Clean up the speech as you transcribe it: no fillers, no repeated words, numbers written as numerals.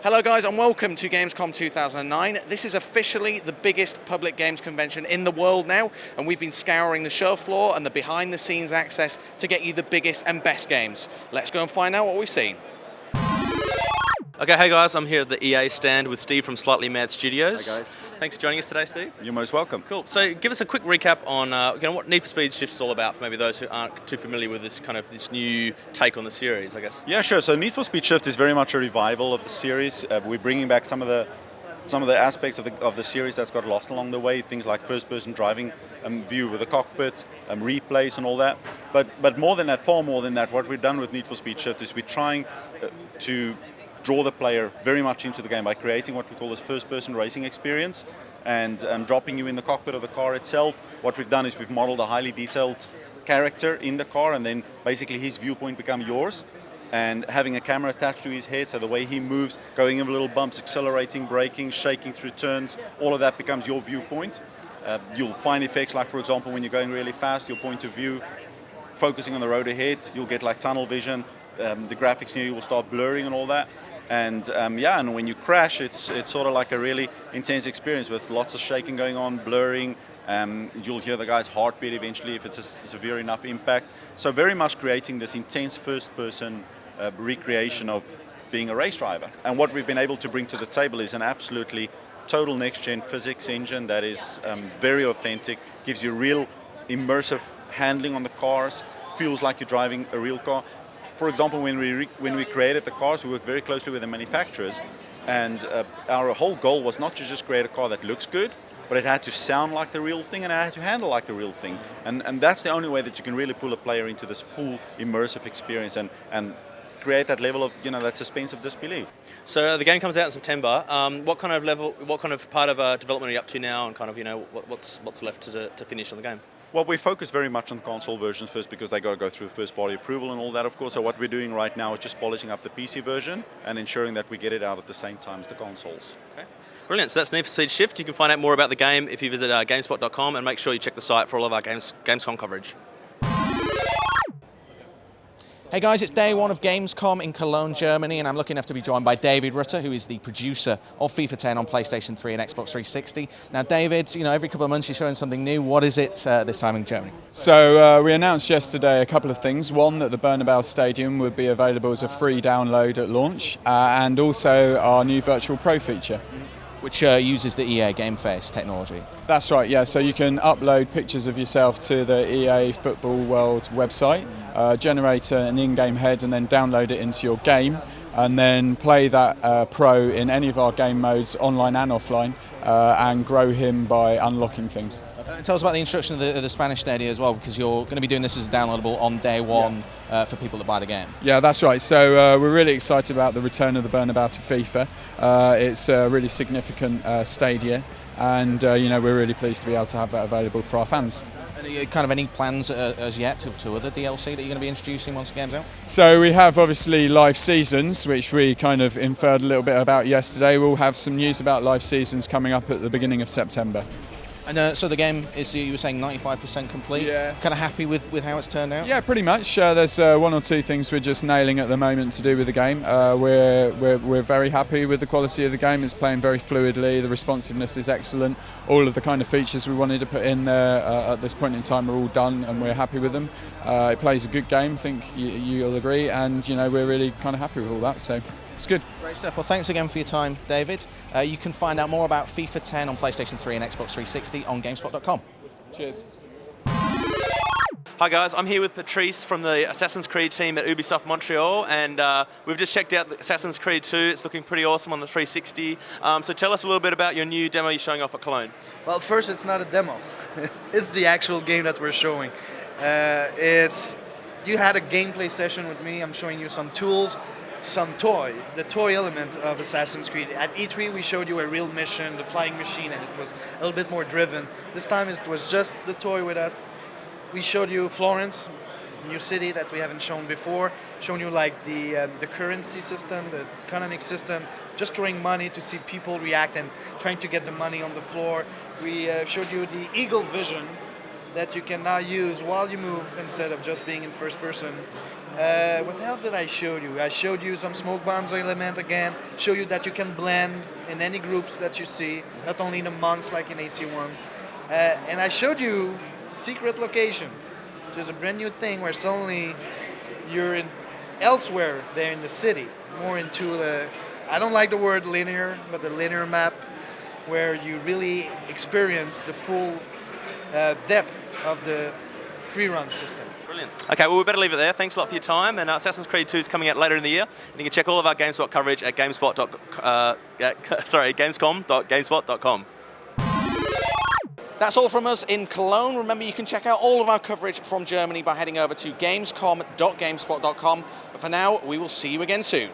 Hello guys and welcome to GamesCom 2009. This is officially the biggest public games convention in the world now, and we've been scouring the show floor and the behind the scenes access to get you the biggest and best games. Let's go and find out what we've seen. Okay, hey guys, I'm here at the EA stand with Steve from Slightly Mad Studios. Hi guys. Thanks for joining us today, Steve. You're most welcome. Cool. So give us a quick recap on what Need for Speed Shift is all about for maybe those who aren't too familiar with this new take on the series, I guess. Yeah, sure. So Need for Speed Shift is very much a revival of the series. We're bringing back some of the aspects of the series that's got lost along the way. Things like first-person driving view with the cockpit, replays, and all that. But more than that, far more than that, what we've done with Need for Speed Shift is we're trying to draw the player very much into the game by creating what we call this first-person racing experience and dropping you in the cockpit of the car itself. What we've done is we've modeled a highly detailed character in the car, and then basically his viewpoint becomes yours, and having a camera attached to his head, so the way he moves, going over little bumps, accelerating, braking, shaking through turns, all of that becomes your viewpoint. You'll find effects like, for example, when you're going really fast, your point of view, focusing on the road ahead, you'll get like tunnel vision, the graphics near you will start blurring and all that. And and when you crash, it's sort of like a really intense experience with lots of shaking going on, blurring. You'll hear the guy's heartbeat eventually if it's a severe enough impact. So very much creating this intense first-person recreation of being a race driver. And what we've been able to bring to the table is an absolutely total next-gen physics engine that is very authentic, gives you real immersive handling on the cars, feels like you're driving a real car. For example, when we created the cars, we worked very closely with the manufacturers, and our whole goal was not to just create a car that looks good, but it had to sound like the real thing and it had to handle like the real thing. And that's the only way that you can really pull a player into this full immersive experience and create that level of, that suspense of disbelief. So the game comes out in September. What kind of part of development are you up to now, and what's left to finish on the game? Well, we focus very much on the console versions first because they got to go through first-party approval and all that, of course. So what we're doing right now is just polishing up the PC version and ensuring that we get it out at the same time as the consoles. Okay. Brilliant. So that's Need for Speed Shift. You can find out more about the game if you visit GameSpot.com, and make sure you check the site for all of our Gamescom coverage. Hey guys, it's day one of Gamescom in Cologne, Germany, and I'm lucky enough to be joined by David Rutter, who is the producer of FIFA 10 on PlayStation 3 and Xbox 360. Now David, every couple of months you're showing something new. What is it this time in Germany? So we announced yesterday a couple of things. One, that the Bernabeu Stadium would be available as a free download at launch, and also our new Virtual Pro feature. Which uses the EA Game Face technology. That's right, yeah. So you can upload pictures of yourself to the EA Football World website, generate an in-game head, and then download it into your game, and then play that pro in any of our game modes, online and offline, and grow him by unlocking things. Tell us about the introduction of the Spanish stadia as well, because you're going to be doing this as downloadable on day one for people that buy the game. Yeah, that's right. So we're really excited about the return of the Bernabeu to FIFA. It's a really significant stadia, and we're really pleased to be able to have that available for our fans. And any plans as yet to other DLC that you're going to be introducing once the game's out? So we have obviously live seasons, which we kind of inferred a little bit about yesterday. We'll have some news about live seasons coming up at the beginning of September. And so the game is, you were saying, 95% complete? Yeah. Kind of happy with how it's turned out? Yeah, pretty much. There's one or two things we're just nailing at the moment to do with the game. We're very happy with the quality of the game. It's playing very fluidly. The responsiveness is excellent. All of the kind of features we wanted to put in there at this point in time are all done, and we're happy with them. It plays a good game, I think you'll agree, and we're really kind of happy with all that. So it's good. Great stuff. Well, thanks again for your time, David. You can find out more about FIFA 10 on PlayStation 3 and Xbox 360 on GameSpot.com. Cheers. Hi guys, I'm here with Patrice from the Assassin's Creed team at Ubisoft Montreal, and we've just checked out the Assassin's Creed 2. It's looking pretty awesome on the 360. So tell us a little bit about your new demo you're showing off at Cologne. Well, first, it's not a demo. It's the actual game that we're showing. You had a gameplay session with me. I'm showing you some tools, the toy element of Assassin's Creed. At E3 we showed you a real mission, the flying machine, and it was a little bit more driven. This time it was just the toy with us. We showed you Florence, a new city that we haven't shown before, shown you like the currency system, the economic system, just throwing money to see people react and trying to get the money on the floor. We showed you the eagle vision that you can now use while you move instead of just being in first person. What else did I show you? I showed you some smoke bombs element again. Show you that you can blend in any groups that you see, not only in the monks like in AC1. And I showed you secret locations, which is a brand new thing where suddenly you're in elsewhere there in the city, more into the, I don't like the word linear, but the linear map, where you really experience the full depth of the free run system. Brilliant. Okay, well, we better leave it there. Thanks a lot for your time. And Assassin's Creed 2 is coming out later in the year. And you can check all of our GameSpot coverage at gamescom.gamespot.com. That's all from us in Cologne. Remember, you can check out all of our coverage from Germany by heading over to gamescom.gamespot.com. But for now, we will see you again soon.